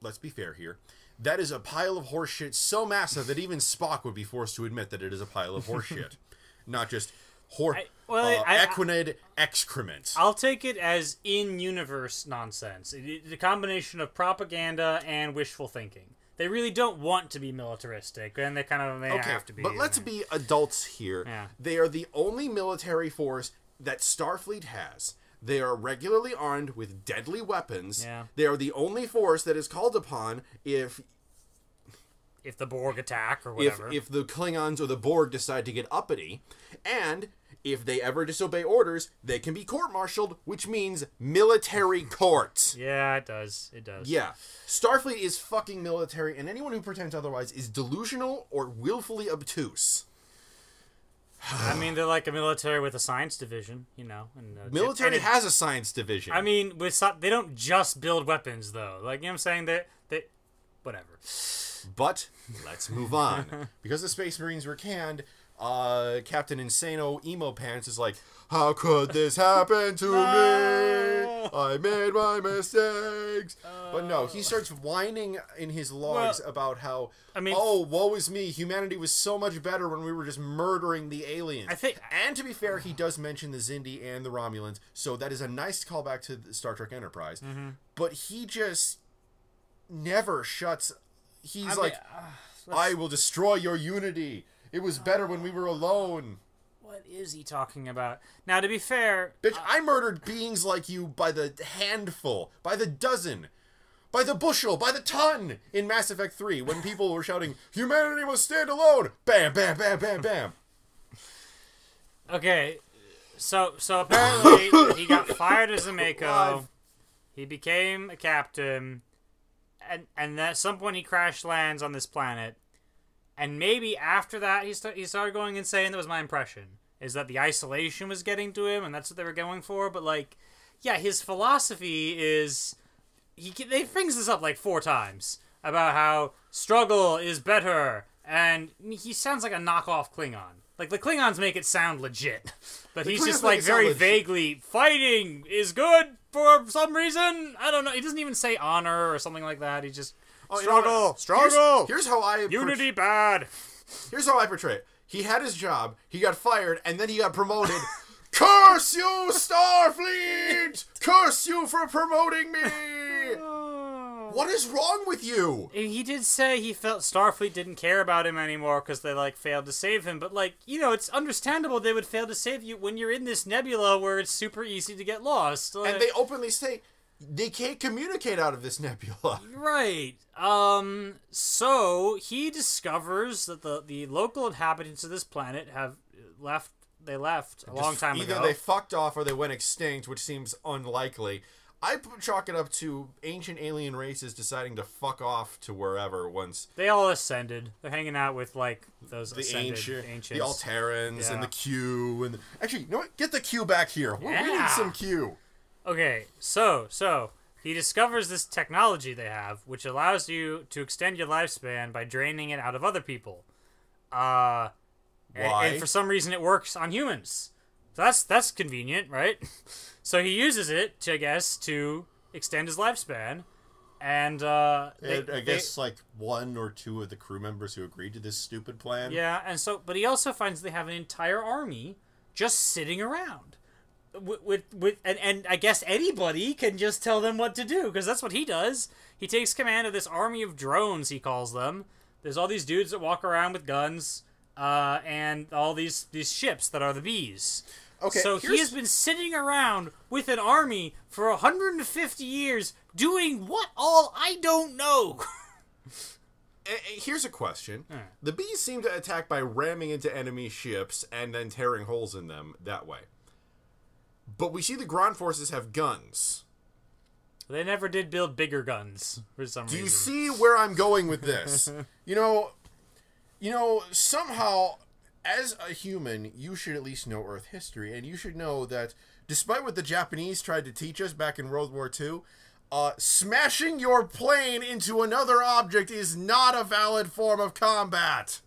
let's be fair here, that is a pile of horseshit so massive that even Spock would be forced to admit that it is a pile of horseshit. Not just equinid excrement. I'll take it as in-universe nonsense. The combination of propaganda and wishful thinking. They really don't want to be militaristic, and they have to be. But let's be adults here. Yeah. They are the only military force that Starfleet has. They are regularly armed with deadly weapons. Yeah. They are the only force that is called upon if the Borg attack or whatever. If the Klingons or the Borg decide to get uppity, and if they ever disobey orders, they can be court-martialed, which means military court. Yeah, it does. It does. Yeah. Starfleet is fucking military, and anyone who pretends otherwise is delusional or willfully obtuse. I mean, they're like a military with a science division, you know. And, military has a science division. I mean, they don't just build weapons, though. Like, you know what I'm saying? They whatever. But let's move on. Because the Space Marines were canned, Captain Insano Emo Pants is like, how could this happen to me? I made my mistakes. But no, he starts whining in his logs about how, woe is me. Humanity was so much better when we were just murdering the aliens. And to be fair, he does mention the Xindi and the Romulans, so that is a nice callback to the Star Trek Enterprise. Mm-hmm. But he just never shuts. He's I will destroy your unity. It was better when we were alone. What is he talking about? Now, to be fair... Bitch, I murdered beings like you by the handful, by the dozen, by the bushel, by the ton in Mass Effect 3 when people were shouting, humanity must stand alone! Bam, bam, bam, bam, bam. Okay, so apparently he got fired as a Mako. He became a captain, and at some point he crash lands on this planet. And maybe after that, he started going insane. That was my impression, is that the isolation was getting to him, and that's what they were going for. But, like, yeah, his philosophy is they brings this up like 4 times about how struggle is better, and he sounds like a knockoff Klingon. Like, the Klingons make it sound legit, but he's just like very vaguely, fighting is good for some reason. I don't know. He doesn't even say honor or something like that. He just struggle. Here's how I unity bad. Here's how I portray it. He had his job, he got fired, and then he got promoted. Curse you, Starfleet! Curse you for promoting me! What is wrong with you? He did say he felt Starfleet didn't care about him anymore because they, like, failed to save him. But, like, you know, it's understandable they would fail to save you when you're in this nebula where it's super easy to get lost. And they openly say they can't communicate out of this nebula. Right. So he discovers that the local inhabitants of this planet have left. They left a long time ago. Either they fucked off or they went extinct, which seems unlikely. I chalk it up to ancient alien races deciding to fuck off to wherever once. They all ascended. They're hanging out with, like, those the ancients. The Alterans and the Q. And actually, you know what? Get the Q back here. We need some Q. Okay, so he discovers this technology they have, which allows you to extend your lifespan by draining it out of other people. Why? And for some reason it works on humans. So that's convenient, right? So he uses it, to, I guess, to extend his lifespan. And I guess like 1 or 2 of the crew members who agreed to this stupid plan. Yeah, but he also finds they have an entire army just sitting around. And I guess anybody can just tell them what to do, because that's what he does. He takes command of this army of drones, he calls them. There's all these dudes that walk around with guns, and all these ships that are the bees. Okay, so he has been sitting around with an army for 150 years doing what all? I don't know. Here's a question. The bees seem to attack by ramming into enemy ships and then tearing holes in them that way. But we see the ground forces have guns. They never did build bigger guns for some reason. Do you see where I'm going with this? You know, somehow, as a human, you should at least know Earth history, and you should know that despite what the Japanese tried to teach us back in World War II, smashing your plane into another object is not a valid form of combat.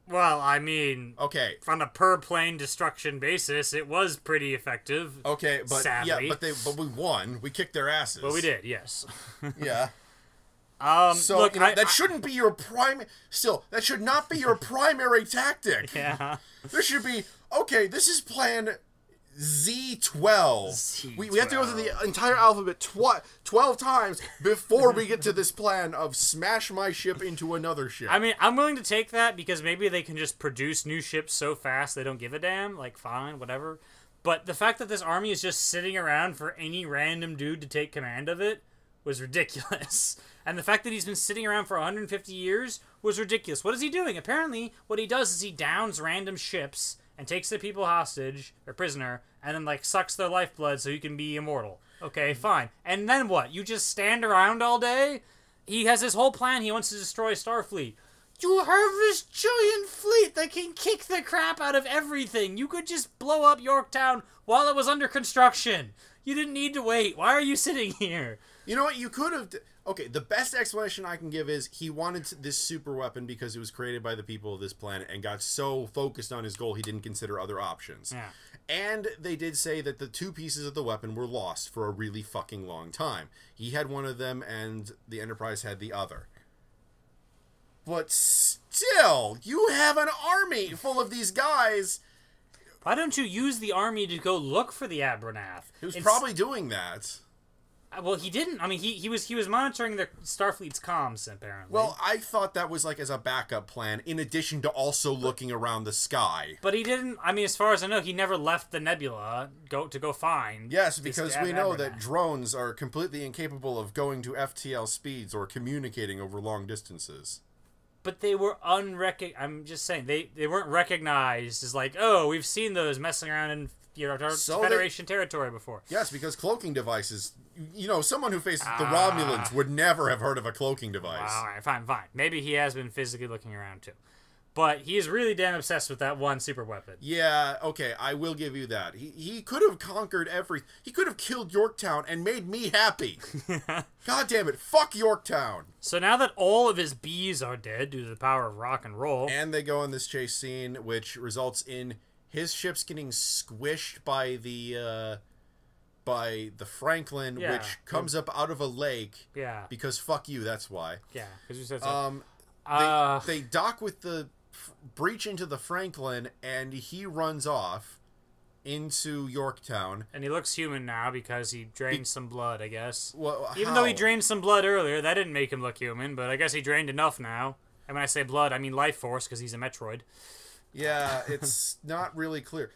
Well, I mean, okay, on a per plane destruction basis, it was pretty effective. Okay, but sadly. yeah, but we won. We kicked their asses. Well, we did, yes. Yeah. So look, that shouldn't be your that should not be your primary tactic. Yeah. There should be, okay, this is plan Z12. We have to go through the entire alphabet 12 times before we get to this plan of smash my ship into another ship. I mean, I'm willing to take that because maybe they can just produce new ships so fast they don't give a damn. Like, fine, whatever. But the fact that this army is just sitting around for any random dude to take command of it was ridiculous. And the fact that he's been sitting around for 150 years was ridiculous. What is he doing? Apparently, what he does is he downs random ships and takes the people hostage, or prisoner, and then, like, sucks their lifeblood so he can be immortal. Okay, fine. And then what? You just stand around all day? He has this whole plan. He wants to destroy Starfleet. You have this giant fleet that can kick the crap out of everything. You could just blow up Yorktown while it was under construction. You didn't need to wait. Why are you sitting here? You know what? You could have... Okay, the best explanation I can give is he wanted this super weapon because it was created by the people of this planet and got so focused on his goal he didn't consider other options. Yeah. And they did say that the 2 pieces of the weapon were lost for a really fucking long time. He had one of them and the Enterprise had the other. But still, you have an army full of these guys. Why don't you use the army to go look for the Abernath? He was probably doing that. Well, he didn't. I mean, he was monitoring the Starfleet's comms, apparently. Well, I thought that was like as a backup plan, in addition to also looking around the sky. But he didn't. I mean, as far as I know, he never left the nebula to go find. Yes, because we know that drones are completely incapable of going to FTL speeds or communicating over long distances. But they were I'm just saying they weren't recognized as like, oh, we've seen those messing around in Federation territory before. Yes, because cloaking devices. You know, someone who faces the Romulans would never have heard of a cloaking device. All right, fine. Maybe he has been physically looking around too. but he is really damn obsessed with that one super weapon. Yeah, okay, I will give you that. He could have conquered he could have killed Yorktown and made me happy. God damn it, fuck Yorktown. So now that all of his bees are dead due to the power of rock and roll, And they go on this chase scene, which results in his ships getting squished by the Franklin, Yeah. which comes up out of a lake. yeah, Because fuck you, that's why. yeah, because you said so. They dock with the breach into the Franklin, and he runs off into Yorktown. And he looks human now because he drained some blood, I guess. Well, Even though he drained some blood earlier, that didn't make him look human, but I guess he drained enough now. And when I say blood, I mean life force, because he's a Metroid. Yeah, it's not really clear.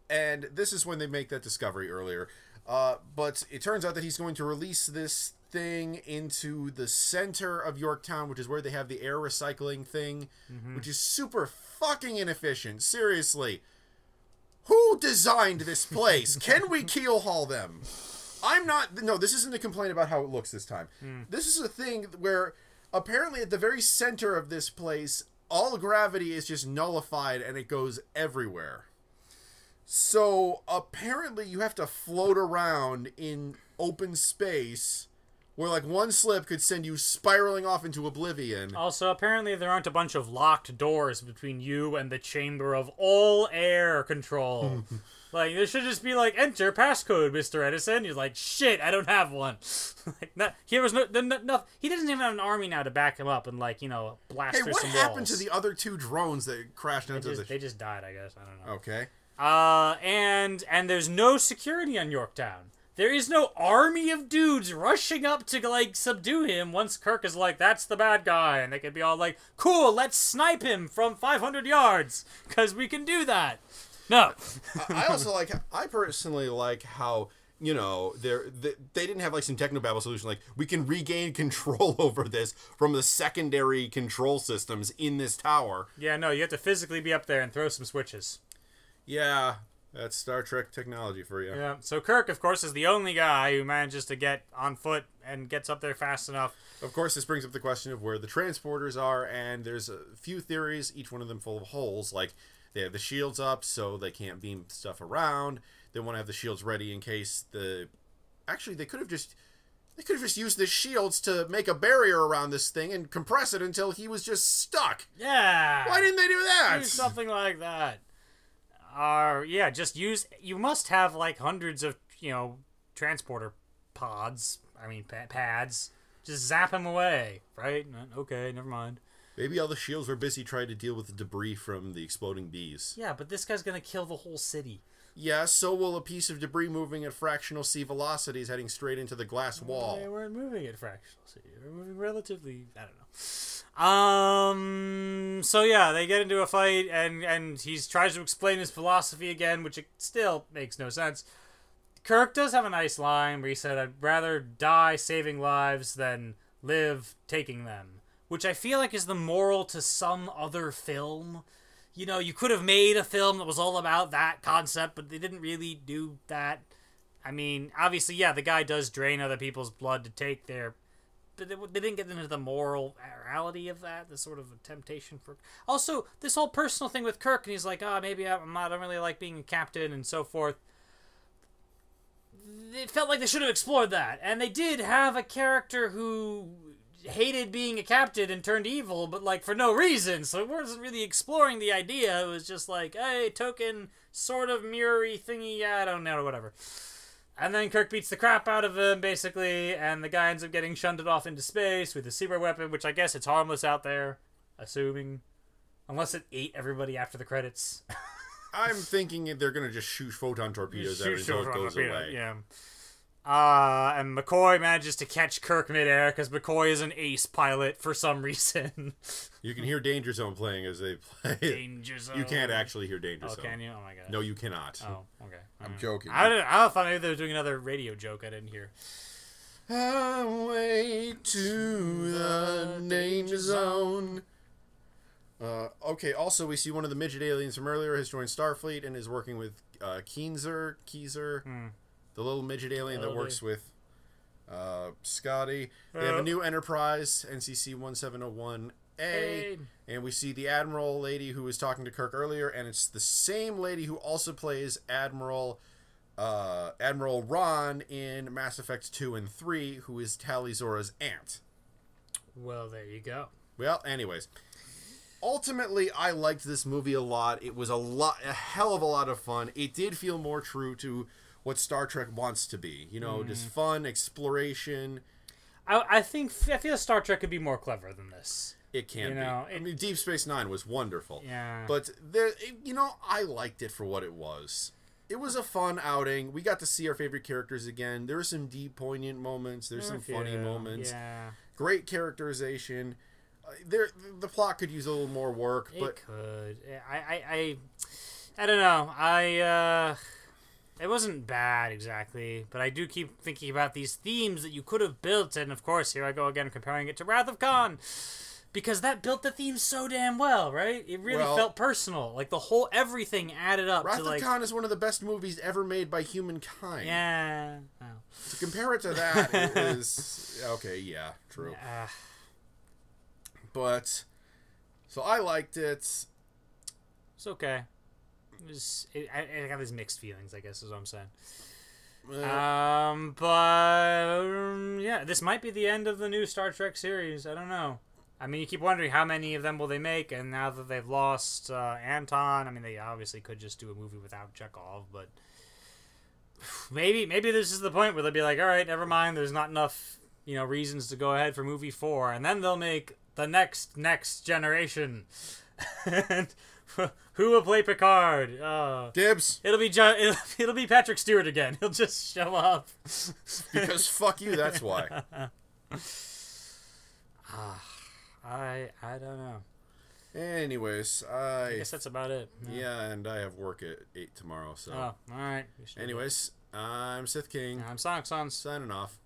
And this is when they make that discovery earlier. But it turns out that he's going to release this thing into the center of Yorktown, which is where they have the air recycling thing, which is super fucking inefficient. Seriously. Who designed this place? Can we keel haul them? No, this isn't a complaint about how it looks this time. This is a thing where apparently at the very center of this place, all gravity is just nullified and it goes everywhere. So apparently you have to float around in open space where like one slip could send you spiraling off into oblivion. Also, apparently there aren't a bunch of locked doors between you and the chamber of all air control. Like, there should just be like, enter passcode, Mr. Edison. You're like, shit, I don't have one. Like, he doesn't even have an army now to back him up and like, blast Hey, through what some happened walls. to the other two drones that crashed into They just died, I guess. I don't know. Okay. And there's no security on Yorktown. There is no army of dudes rushing up to, like, subdue him once Kirk is like, that's the bad guy. And they could be all like, cool, let's snipe him from 500 yards, because we can do that. No. I personally like how, they didn't have, like, some technobabble solution, like, we can regain control over this from the secondary control systems in this tower. Yeah, no, you have to physically be up there and throw some switches. Yeah, that's Star Trek technology for you. Yeah, so Kirk, of course, is the only guy who manages to get on foot and gets up there fast enough. Of course, this brings up the question of where the transporters are, and there's a few theories, each one of them full of holes. Like, they have the shields up so they can't beam stuff around. They want to have the shields ready in case Actually, they could have just used the shields to make a barrier around this thing and compress it until he was just stuck. Yeah! Why didn't they do that? Do something like that. You must have like hundreds of, transporter pads. Just zap him away, right? Okay, never mind. Maybe all the shields were busy trying to deal with the debris from the exploding bees. Yeah, but this guy's gonna kill the whole city. Yeah, so will a piece of debris moving at fractional c velocities heading straight into the glass wall. They weren't moving at fractional c. They were moving relatively, I don't know. So yeah, they get into a fight, and he tries to explain his philosophy again, which it still makes no sense. Kirk does have a nice line where he said, I'd rather die saving lives than live taking them, which I feel like is the moral to some other film. You could have made a film that was all about that concept, but they didn't really do that. I mean, obviously, yeah, the guy does drain other people's blood to take their... But they didn't get into the morality of that, the sort of a temptation for... Also, this whole personal thing with Kirk, and he's like, maybe I don't really like being a captain, and so forth. It felt like they should have explored that. And they did have a character who hated being a captain and turned evil, but, like, for no reason. So it wasn't really exploring the idea. It was just like, hey, token, sort of mirror-y thingy, I don't know, whatever. And then Kirk beats the crap out of him, basically, and the guy ends up getting shunted off into space with a super weapon, which I guess it's harmless out there, assuming. Unless it ate everybody after the credits. I'm thinking they're going to just shoot photon torpedoes at it until it goes away. Yeah. And McCoy manages to catch Kirk midair, because McCoy is an ace pilot for some reason. You can hear Danger Zone playing as they play. Danger Zone. You can't actually hear Danger Zone. Oh, can you? Oh, my God. No, you cannot. Oh, okay. I'm joking. I thought maybe they were doing another radio joke I didn't hear. Highway to the Danger Zone. Okay, also we see one of the midget aliens from earlier has joined Starfleet and is working with Keezer, the little midget alien that works with Scotty. They have a new Enterprise, NCC 1701 A. And we see the Admiral lady who was talking to Kirk earlier, and it's the same lady who also plays Admiral Ron in Mass Effect 2 and 3, who is Tali Zora's aunt. Well, there you go. Well, anyways. Ultimately, I liked this movie a lot. It was a hell of a lot of fun. It did feel more true to what Star Trek wants to be. You know, just fun, exploration. I feel Star Trek could be more clever than this. It can be. I mean, Deep Space Nine was wonderful. Yeah. But, I liked it for what it was. It was a fun outing. We got to see our favorite characters again. There were some deep, poignant moments. There's some funny moments. Yeah. Great characterization. The plot could use a little more work, but it could. I don't know. It wasn't bad exactly, but I do keep thinking about these themes that you could have built, and of course, here I go again comparing it to Wrath of Khan, because that built the theme so damn well, right? It really felt personal. Like the whole everything added up. Wrath of Khan is one of the best movies ever made by humankind. Yeah. Oh. To compare it to that, it is okay. Yeah, true. But so I liked it. It's okay. I got these mixed feelings, I guess is what I'm saying. Yeah, this might be the end of the new Star Trek series. I don't know. I mean, you keep wondering how many of them will they make, and now that they've lost Anton, I mean, they obviously could just do a movie without Chekhov, but maybe this is the point where they'll be like, all right, never mind. There's not enough, reasons to go ahead for movie 4, and then they'll make the next generation. And who will play Picard? Dibs. It'll be Patrick Stewart again. He'll just show up. Because fuck you, that's why. I don't know. Anyways, I guess that's about it. Yeah, and I have work at 8 tomorrow, so. Oh, all right. Anyways, I'm Sith King. I'm Sonic Sans. Signing off.